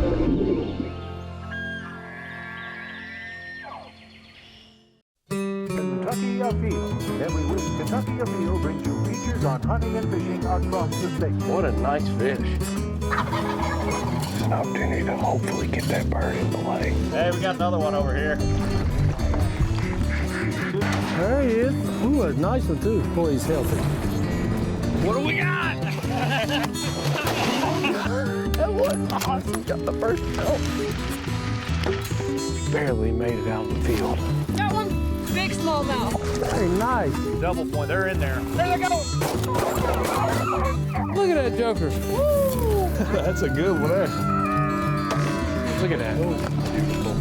Kentucky Afield. Every week, Kentucky Afield brings you features on hunting and fishing across the state. What a nice fish. It's an opportunity to hopefully get that bird in the lake. Hey, we got another one over here. There he is. Ooh, a nice one too. Boy, he's healthy. What do we got? That was awesome. Got the first kill. Barely made it out of the field. Got one big smallmouth. Very nice. Double point, they're in there. There they go. Look at that joker. Woo! That's a good one there. Look at that. Beautiful.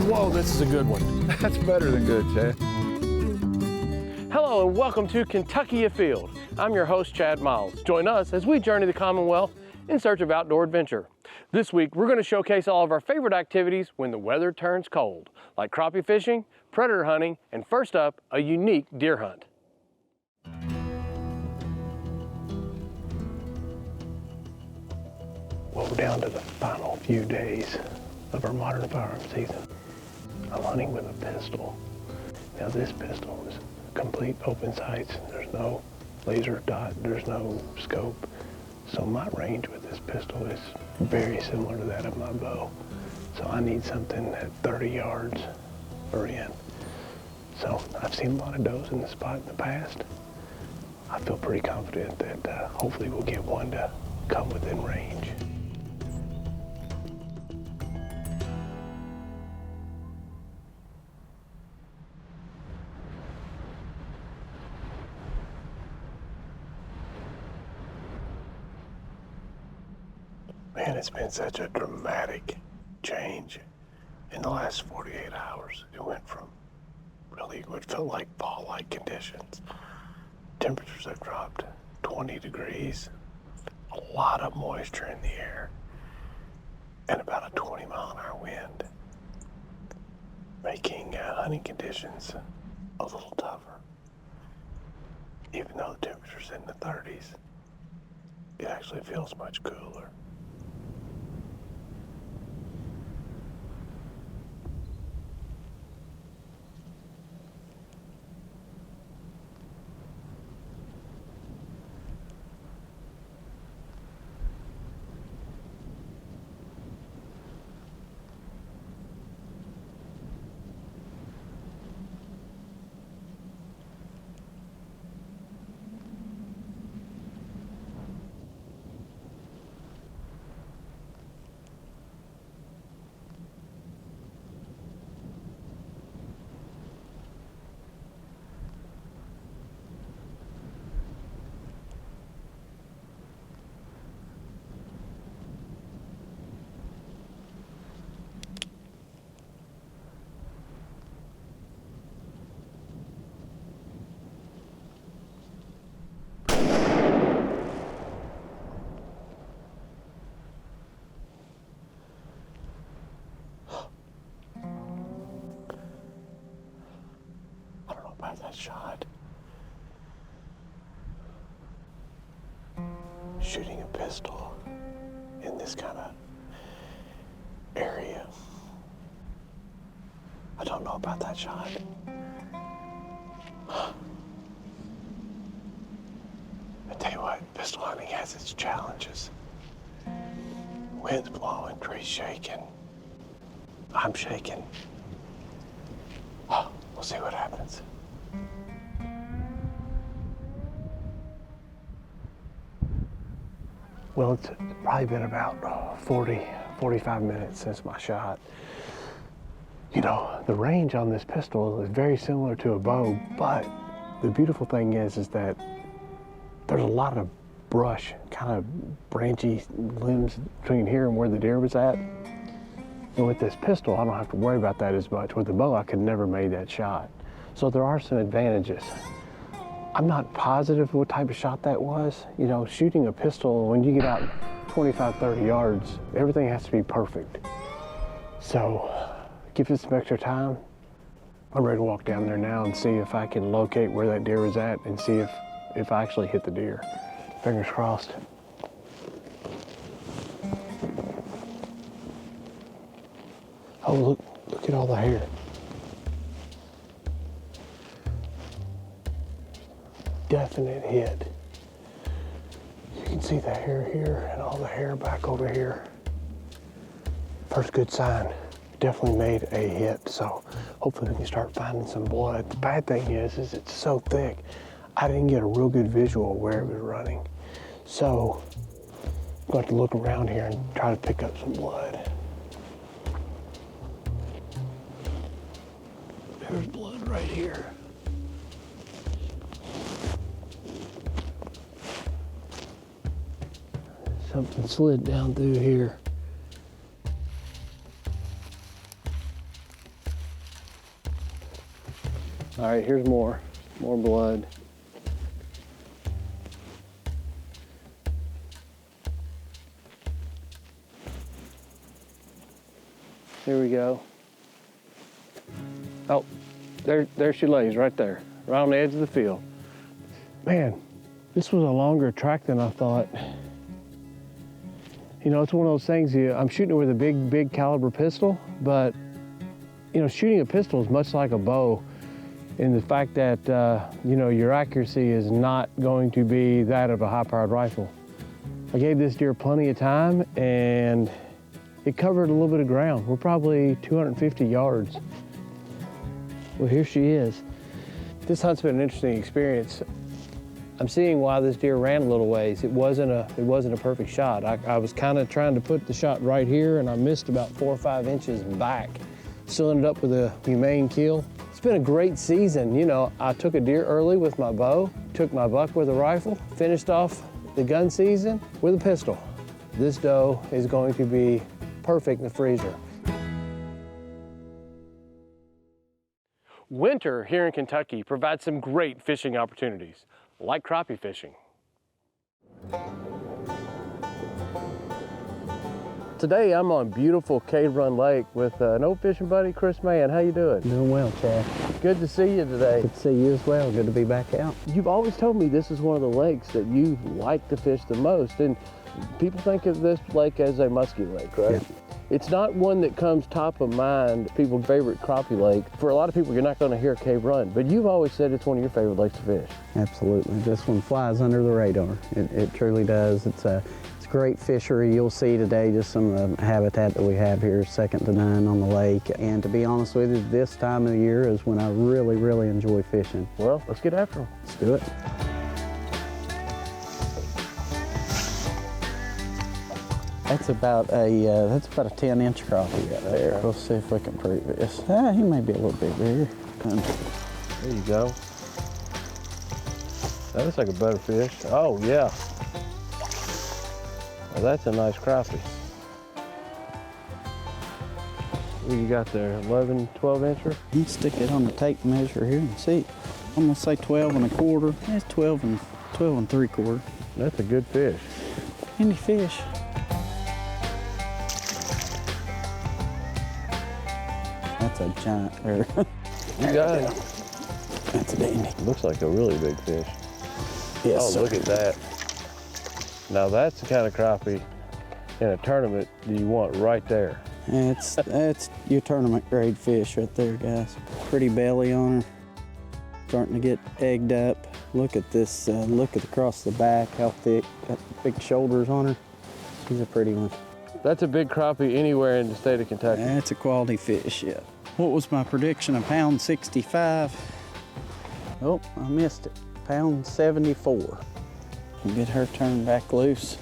Whoa, this is a good one. That's better than good, Chad. Hello and welcome to Kentucky Afield. I'm your host, Chad Miles. Join us as we journey the Commonwealth in search of outdoor adventure. This week, we're going to showcase all of our favorite activities when the weather turns cold, like crappie fishing, predator hunting, and first up, a unique deer hunt. Well, we're down to the final few days of our modern firearm season. I'm hunting with a pistol. Now this pistol is complete open sights. There's no laser dot, there's no scope. So my range with this pistol is very similar to that of my bow. So I need something at 30 yards or in. So I've seen a lot of does in this spot in the past. I feel pretty confident that hopefully we'll get one to come within range. Man, it's been such a dramatic change in the last 48 hours. It went from really what felt like fall-like conditions. Temperatures have dropped 20 degrees, a lot of moisture in the air, and about a 20-mile-an-hour wind, making hunting conditions a little tougher. Even though the temperature's in the 30s, it actually feels much cooler. That shot. Shooting a pistol in this kind of area. I don't know about that shot. I tell you what, pistol hunting has its challenges. Wind's blowing, trees shaking. I'm shaking. We'll see what happens. Well, it's probably been about 45 minutes since my shot. You know, the range on this pistol is very similar to a bow, but the beautiful thing is that there's a lot of brush, kind of branchy limbs between here and where the deer was at. And with this pistol, I don't have to worry about that as much. With the bow, I could never make that shot. So there are some advantages. I'm not positive what type of shot that was. You know, shooting a pistol, when you get out 25, 30 yards, everything has to be perfect. So, give it some extra time. I'm ready to walk down there now and see if I can locate where that deer was at and see if I actually hit the deer. Fingers crossed. Oh, look at all the hair. Definite hit. You can see the hair here and all the hair back over here. First good sign. Definitely made a hit, so hopefully we can start finding some blood. The bad thing is it's so thick, I didn't get a real good visual of where it was running. So I'm going to look around here and try to pick up some blood. There's blood right here. Something slid down through here. All right, here's more blood. Here we go. Oh, there she lays right there, right on the edge of the field. Man, this was a longer track than I thought. You know, it's one of those things, I'm shooting it with a big caliber pistol, but you know, shooting a pistol is much like a bow in the fact that, you know, your accuracy is not going to be that of a high-powered rifle. I gave this deer plenty of time and it covered a little bit of ground. We're probably 250 yards. Well, here she is. This hunt's been an interesting experience. I'm seeing why this deer ran a little ways. It wasn't a perfect shot. I was kind of trying to put the shot right here and I missed about 4 or 5 inches back. Still ended up with a humane kill. It's been a great season. You know, I took a deer early with my bow, took my buck with a rifle, finished off the gun season with a pistol. This doe is going to be perfect in the freezer. Winter here in Kentucky provides some great fishing opportunities, like crappie fishing. Today I'm on beautiful Cave Run Lake with an old fishing buddy, Kris Mann. How you doing? Doing well, Chad. Good to see you today. Good to see you as well. Good to be back out. You've always told me this is one of the lakes that you like to fish the most, and people think of this lake as a musky lake, right? Yeah. It's not one that comes top of mind, people's favorite crappie lake. For a lot of people, you're not going to hear Cave Run, but you've always said it's one of your favorite lakes to fish. Absolutely. This one flies under the radar. It truly does. It's a great fishery. You'll see today just some of the habitat that we have here is second to none on the lake. And to be honest with you, this time of the year is when I really enjoy fishing. Well, let's get after them. Let's do it. That's about a 10-inch crappie right there. We'll see if we can prove this. He may be a little bit bigger. There you go. That looks like a better fish. Oh yeah. Well, that's a nice crappie. What you got there? 11, 12 incher? You can stick it on the tape measure here and see. I'm gonna say 12 1/4. That's 12 3/4. That's a good fish. Any fish. That's a giant there. You got it. That's a dandy. Looks like a really big fish. Yes, oh, sir. Look at that. Now that's the kind of crappie in a tournament that you want right there. That's your tournament grade fish right there, guys. Pretty belly on her. Starting to get egged up. Look at this, look at across the back, how thick, got big shoulders on her. She's a pretty one. That's a big crappie anywhere in the state of Kentucky. That's a quality fish, yeah. What was my prediction, a pound 65? Oh, I missed it, pound 74. Get her turned back loose.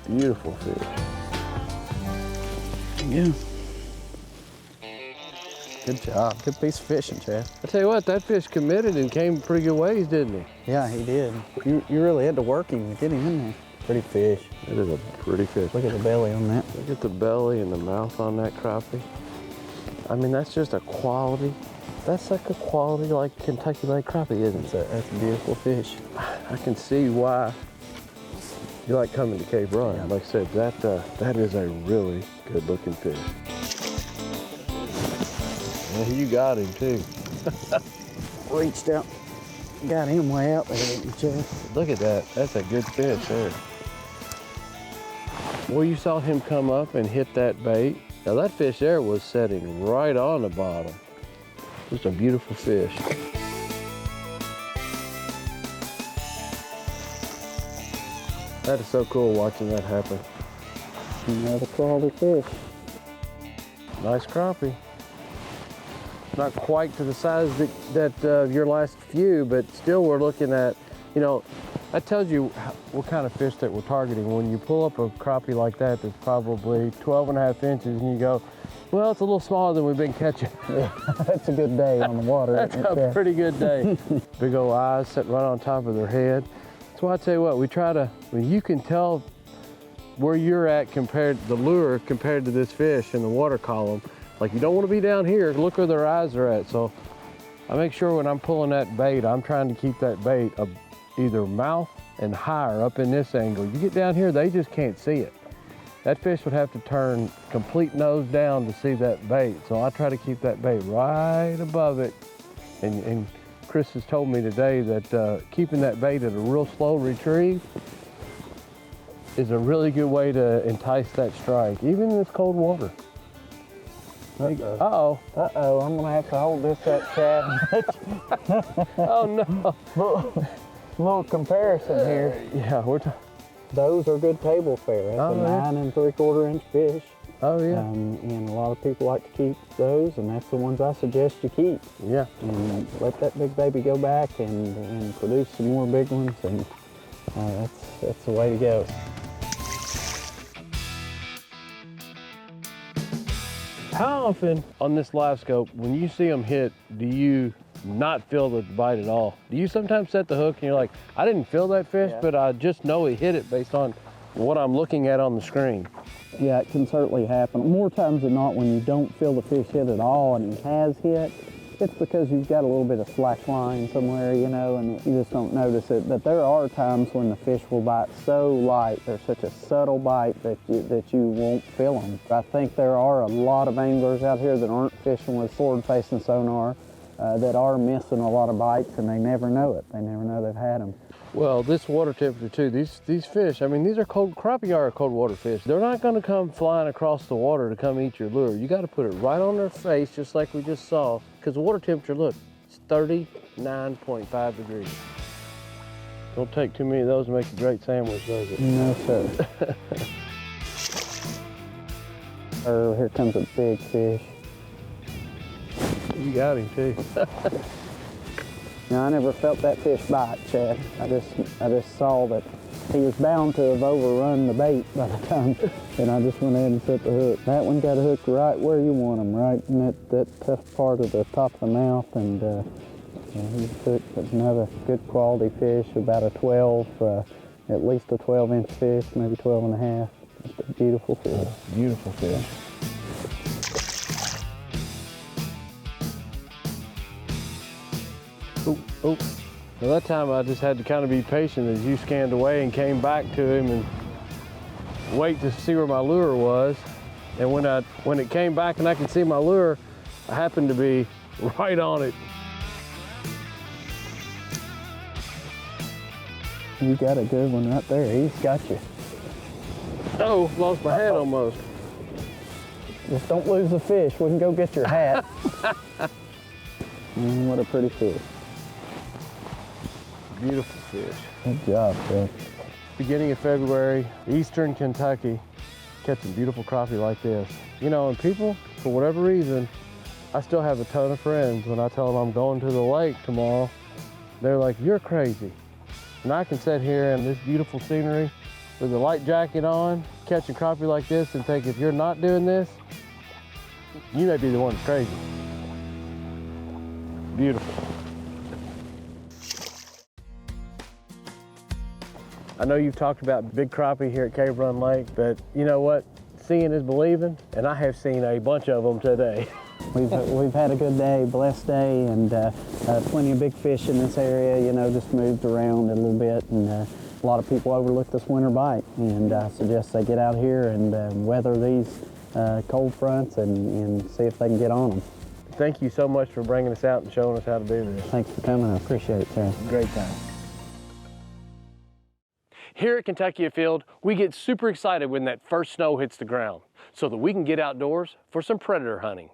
Beautiful fish. Yeah. Good job, good piece of fishing, Chad. I tell you what, that fish committed and came pretty good ways, didn't he? Yeah, he did. You really had to work him to get him in there. Pretty fish. It is a pretty fish. Look at the belly on that. Look at the belly and the mouth on that crappie. I mean, that's just a quality. That's like a quality like Kentucky Lake crappie, isn't it? That's a beautiful fish. I can see why you like coming to Cave Run. Yeah. Like I said, that is a really good looking fish. Yeah, you got him too. Reached out, got him way out there, didn't you, Chad? Look at that. That's a good fish there. Well, you saw him come up and hit that bait. Now that fish there was setting right on the bottom. Just a beautiful fish. That is so cool watching that happen. Another quality fish. Nice crappie. Not quite to the size that your last few, but still we're looking at, you know, that tells you what kind of fish that we're targeting. When you pull up a crappie like that that's probably 12.5 inches and you go, well, it's a little smaller than we've been catching. Yeah, that's a good day on the water. That's a pretty good day. Big old eyes sitting right on top of their head. That's why I tell you what, we try to, when you can tell where you're at compared to the lure compared to this fish in the water column. Like you don't want to be down here, look where their eyes are at. So I make sure when I'm pulling that bait, I'm trying to keep that bait up either mouth and higher up in this angle. You get down here, they just can't see it. That fish would have to turn complete nose down to see that bait. So I try to keep that bait right above it. And Kris has told me today that keeping that bait at a real slow retrieve is a really good way to entice that strike, even in this cold water. Uh-oh. Uh-oh, I'm gonna have to hold this up, Chad. Oh no. Little comparison here. Yeah, Those are good table fare. That's a 9 3/4 inch fish. Oh yeah. And a lot of people like to keep those, and that's the ones I suggest you keep. Yeah. And let that big baby go back and produce some more big ones, and that's the way to go. How often on this live scope, when you see them hit, do you not feel the bite at all? Do you sometimes set the hook and you're like, I didn't feel that fish, but I just know he hit it based on what I'm looking at on the screen? Yeah, it can certainly happen. More times than not, when you don't feel the fish hit at all and he has hit, it's because you've got a little bit of slack line somewhere, you know, and you just don't notice it. But there are times when the fish will bite so light, they're such a subtle bite that you won't feel them. I think there are a lot of anglers out here that aren't fishing with forward-facing sonar that are missing a lot of bites, and they never know it. They never know they've had them. Well, this water temperature too, these fish, I mean, these are cold, crappie are cold water fish. They're not gonna come flying across the water to come eat your lure. You gotta put it right on their face, just like we just saw, because the water temperature, look, it's 39.5 degrees. Don't take too many of those to make a great sandwich, does it? No, sir. Oh, here comes a big fish. You got him too. Now, I never felt that fish bite, Chad. I just saw that he was bound to have overrun the bait by the time, and I just went ahead and set the hook. That one got hooked right where you want him, right in that tough part of the top of the mouth, and he hooked another good quality fish, about a 12, at least a 12-inch fish, maybe 12 and a half. Just a beautiful fish. Beautiful fish. Oh, well, that time I just had to kind of be patient as you scanned away and came back to him and wait to see where my lure was. And when it came back and I could see my lure, I happened to be right on it. You got a good one right there. He's got you. Oh, lost my hat almost. Just don't lose the fish. We can go get your hat. What a pretty fish. Beautiful fish. Good job, Chad. Beginning of February, eastern Kentucky, catching beautiful crappie like this. You know, and people, for whatever reason, I still have a ton of friends when I tell them I'm going to the lake tomorrow. They're like, you're crazy. And I can sit here in this beautiful scenery with a light jacket on, catching crappie like this, and think if you're not doing this, you may be the one that's crazy. Beautiful. I know you've talked about big crappie here at Cave Run Lake, but you know what? Seeing is believing, and I have seen a bunch of them today. We've had a good day, blessed day, and plenty of big fish in this area, you know, just moved around a little bit, and a lot of people overlook this winter bite, and I suggest they get out here and weather these cold fronts and see if they can get on them. Thank you so much for bringing us out and showing us how to do this. Thanks for coming, I appreciate it, sir. Great time. Here at Kentucky Afield, we get super excited when that first snow hits the ground so that we can get outdoors for some predator hunting.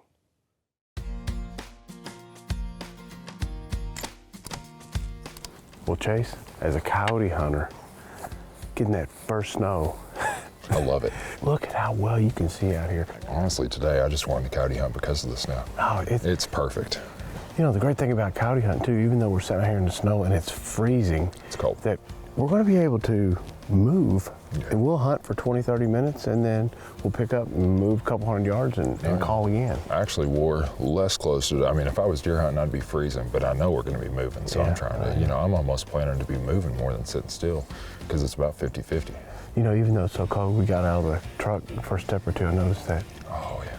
Well, Chase, as a coyote hunter, getting that first snow, I love it. look at how well you can see out here. Honestly, today I just wanted to coyote hunt because of the snow. Oh, It's perfect. You know, the great thing about coyote hunting too, even though we're sitting out here in the snow and it's freezing, It's cold. that we're going to be able to move, and we'll hunt for 20, 30 minutes, and then we'll pick up and move a couple hundred yards and call again. I actually wore less clothes today. I mean, if I was deer hunting, I'd be freezing, but I know we're going to be moving, so Yeah, I'm trying to, you know, I'm almost planning to be moving more than sitting still because it's about 50-50. You know, even though it's so cold, we got out of the truck the first step or two, I noticed that Oh, yeah.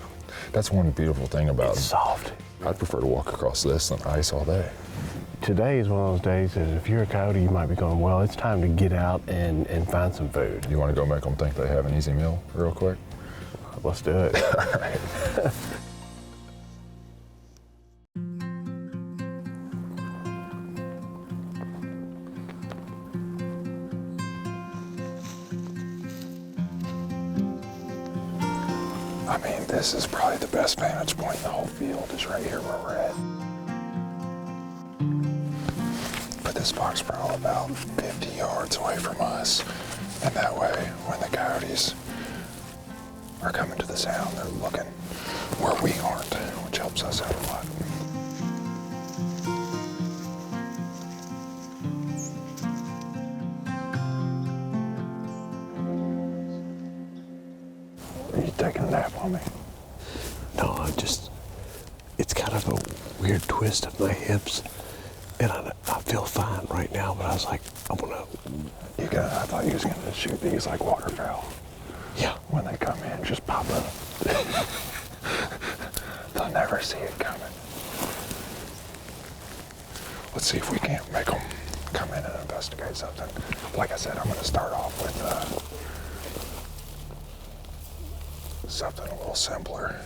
That's one beautiful thing about it's soft. I'd prefer to walk across this than ice all day. Today is one of those days that if you're a coyote, you might be going, well, it's time to get out and find some food. You want to go make them think they have an easy meal real quick? Let's do it. All right. I mean, this is probably the best vantage point in the whole field is right here where we're at. But this box probably about 50 yards away from us. And that way, when the coyotes are coming to the sound, they're looking where we aren't, which helps us out a lot. Are you taking a nap on me? No, it's kind of a weird twist of my hips, and I feel fine right now, but I was like, I thought you was gonna shoot these like waterfowl. Yeah. When they come in, just pop up. They'll never see it coming. Let's see if we can't make them come in and investigate something. Like I said, I'm gonna start off with something a little simpler.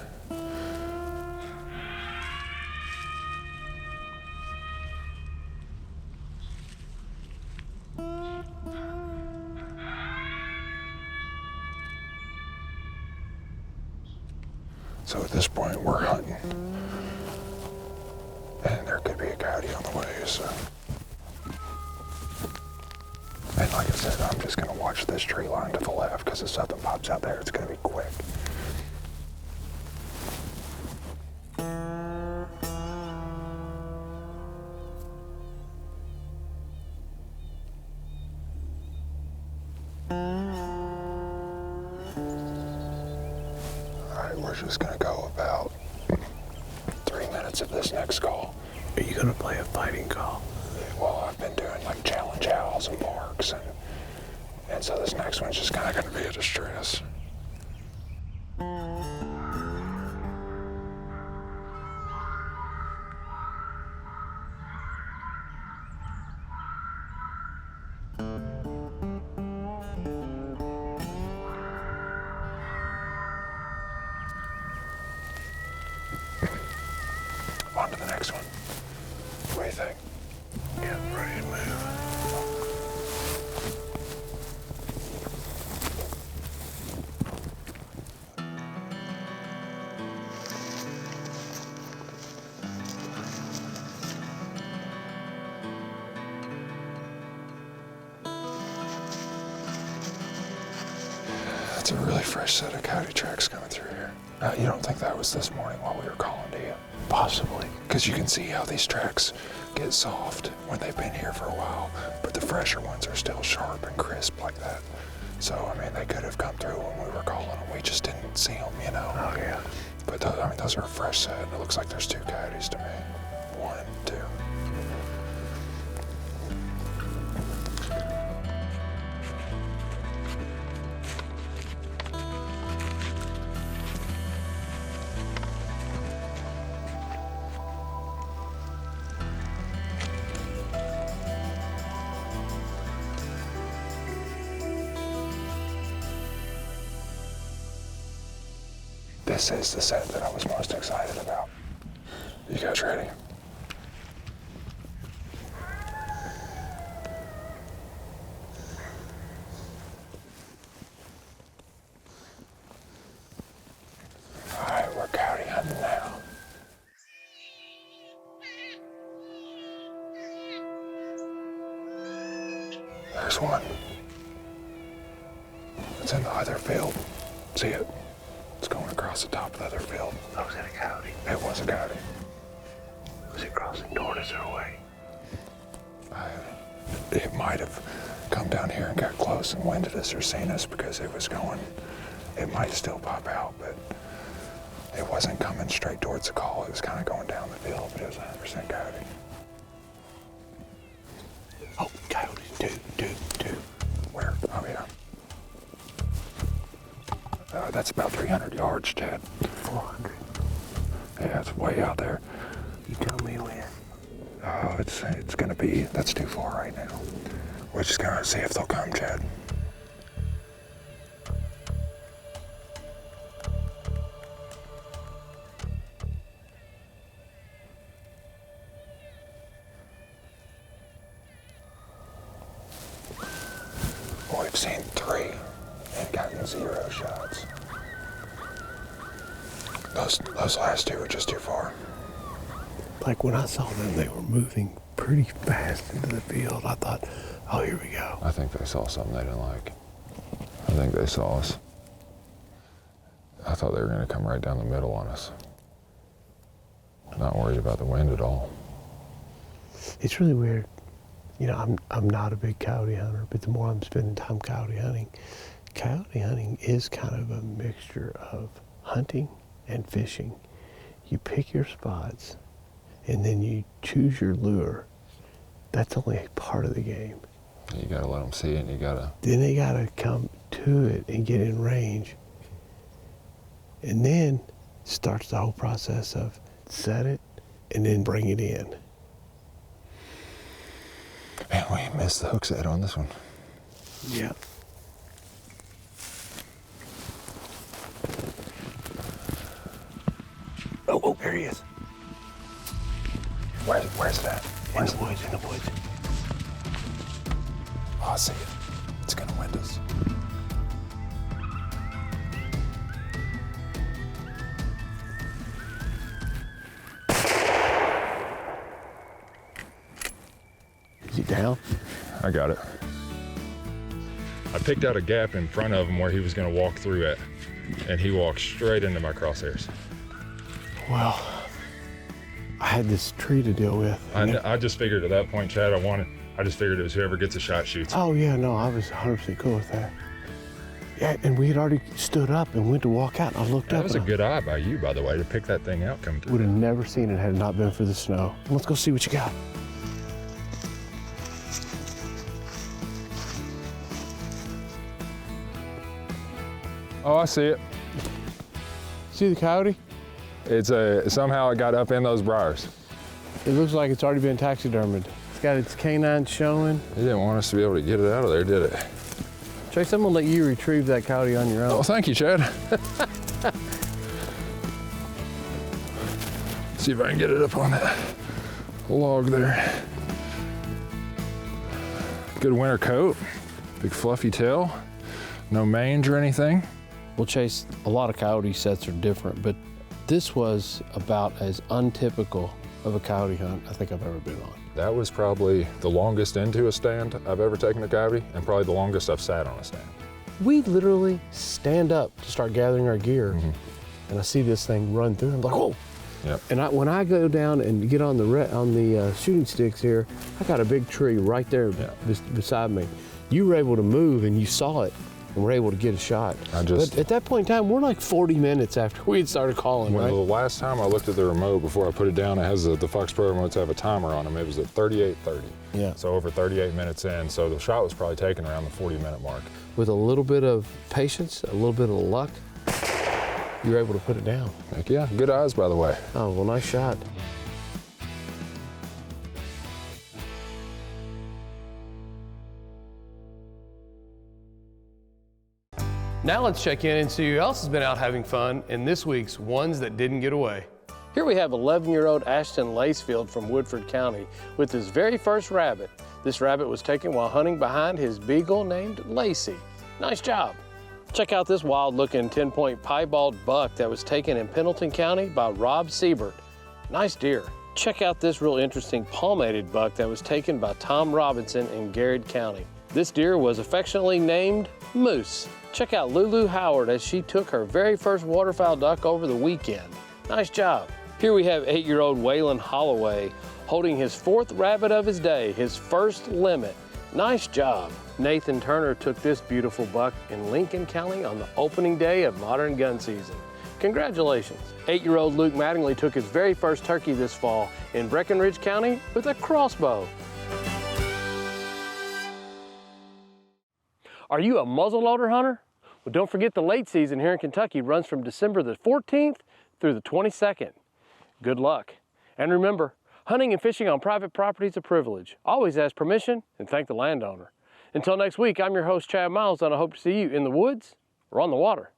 So at this point, we're hunting. And there could be a coyote on the way, so. And like I said, I'm just gonna watch this tree line to the left, because if something pops out there, it's gonna be quick. We're just gonna go about 3 minutes of this next call. Are you gonna play a fighting call? Well, I've been doing like challenge howls and barks, and so this next one's just kind of gonna be a distress. On to the next one. What do you think? Yeah, ready to move. That's a really fresh set of coyote tracks coming through here. You don't think that was this morning while we were calling, do you? Possibly. Because you can see how these tracks get soft when they've been here for a while, but the fresher ones are still sharp and crisp like that. So, I mean, they could have come through when we were calling them. We just didn't see them, you know? Oh, yeah. But, I mean, those are a fresh set, and it looks like there's 2 coyotes to me. 1, 2. This is the set that I was most excited about. You guys ready? There's one. It's in the other field. See it? It's going across the top of the other field. Oh, was it a coyote? It was a coyote. Was it crossing toward us or away? It might have come down here and got close and winded us or seen us because it was going. It might still pop out, but it wasn't coming straight towards the call. It was kind of going down the field, but it was 100% coyote. Oh, coyotes, two. Where? Oh, yeah. That's about 300 yards, Chad. 400. Yeah, it's way out there. You tell me when. Oh, it's gonna be, that's too far right now. We're just gonna see if they'll come, Chad. We've seen 3 and gotten 0 shots. Those last 2 were just too far. Like when I saw them, they were moving pretty fast into the field. I thought, oh, here we go. I think they saw something they didn't like. I think they saw us. I thought they were gonna come right down the middle on us. Not worried about the wind at all. It's really weird. You know, I'm not a big coyote hunter, but the more I'm spending time coyote hunting is kind of a mixture of hunting and fishing. You pick your spots, and then you choose your lure. That's only a part of the game. You gotta let them see it, and you gotta... Then they gotta come to it and get in range. And then starts the whole process of set it and then bring it in. Man, we missed the hook set on this one. Yeah. Oh, there he is. Where's it at? In the woods. Oh, I see it. It's gonna wind us. Is he down? I got it. I picked out a gap in front of him where he was gonna walk through it, and he walked straight into my crosshairs. Well, I had this tree to deal with. I just figured at that point, Chad, I just figured it was whoever gets a shot shoots. Oh yeah, no, I was 100% cool with that. Yeah, and we had already stood up and went to walk out. I looked up. That was a good eye by you, by the way, to pick that thing out coming through. Would have never seen it had it not been for the snow. Let's go see what you got. Oh, I see it. See the coyote? Somehow it got up in those briars. It looks like it's already been taxidermied. It's got its canines showing. It didn't want us to be able to get it out of there, did it? Trace, I'm gonna let you retrieve that coyote on your own. Oh, thank you, Chad. See if I can get it up on that log there. Good winter coat, big fluffy tail, no mange or anything. Well, Chase, a lot of coyote sets are different, but this was about as untypical of a coyote hunt I think I've ever been on. That was probably the longest into a stand I've ever taken a coyote, and probably the longest I've sat on a stand. We literally stand up to start gathering our gear, and I see this thing run through. I'm like, whoa! Yep. And when I go down and get on the shooting sticks here, I got a big tree right there beside me. You were able to move, and you saw it, and were able to get a shot. But at that point in time, we're like 40 minutes after we had started calling, right? The last time I looked at the remote before I put it down, it has the Fox Pro remotes have a timer on them. It was at 38:30. Yeah. So over 38 minutes in. So the shot was probably taken around the 40-minute mark. With a little bit of patience, a little bit of luck, you were able to put it down. Heck yeah, good eyes, by the way. Oh, well, nice shot. Now let's check in and see who else has been out having fun in this week's Ones That Didn't Get Away. Here we have 11-year-old Ashton Lacefield from Woodford County with his very first rabbit. This rabbit was taken while hunting behind his beagle named Lacey. Nice job. Check out this wild-looking 10-point piebald buck that was taken in Pendleton County by Rob Siebert. Nice deer. Check out this real interesting palmated buck that was taken by Tom Robinson in Garrett County. This deer was affectionately named Moose. Check out Lulu Howard as she took her very first waterfowl duck over the weekend. Nice job. Here we have 8-year-old Waylon Holloway holding his 4th rabbit of his day, his first limit. Nice job. Nathan Turner took this beautiful buck in Lincoln County on the opening day of modern gun season. Congratulations. 8-year-old Luke Mattingly took his very first turkey this fall in Breckenridge County with a crossbow. Are you a muzzleloader hunter? Well, don't forget the late season here in Kentucky runs from December the 14th through the 22nd. Good luck. And remember, hunting and fishing on private property is a privilege. Always ask permission and thank the landowner. Until next week, I'm your host, Chad Miles, and I hope to see you in the woods or on the water.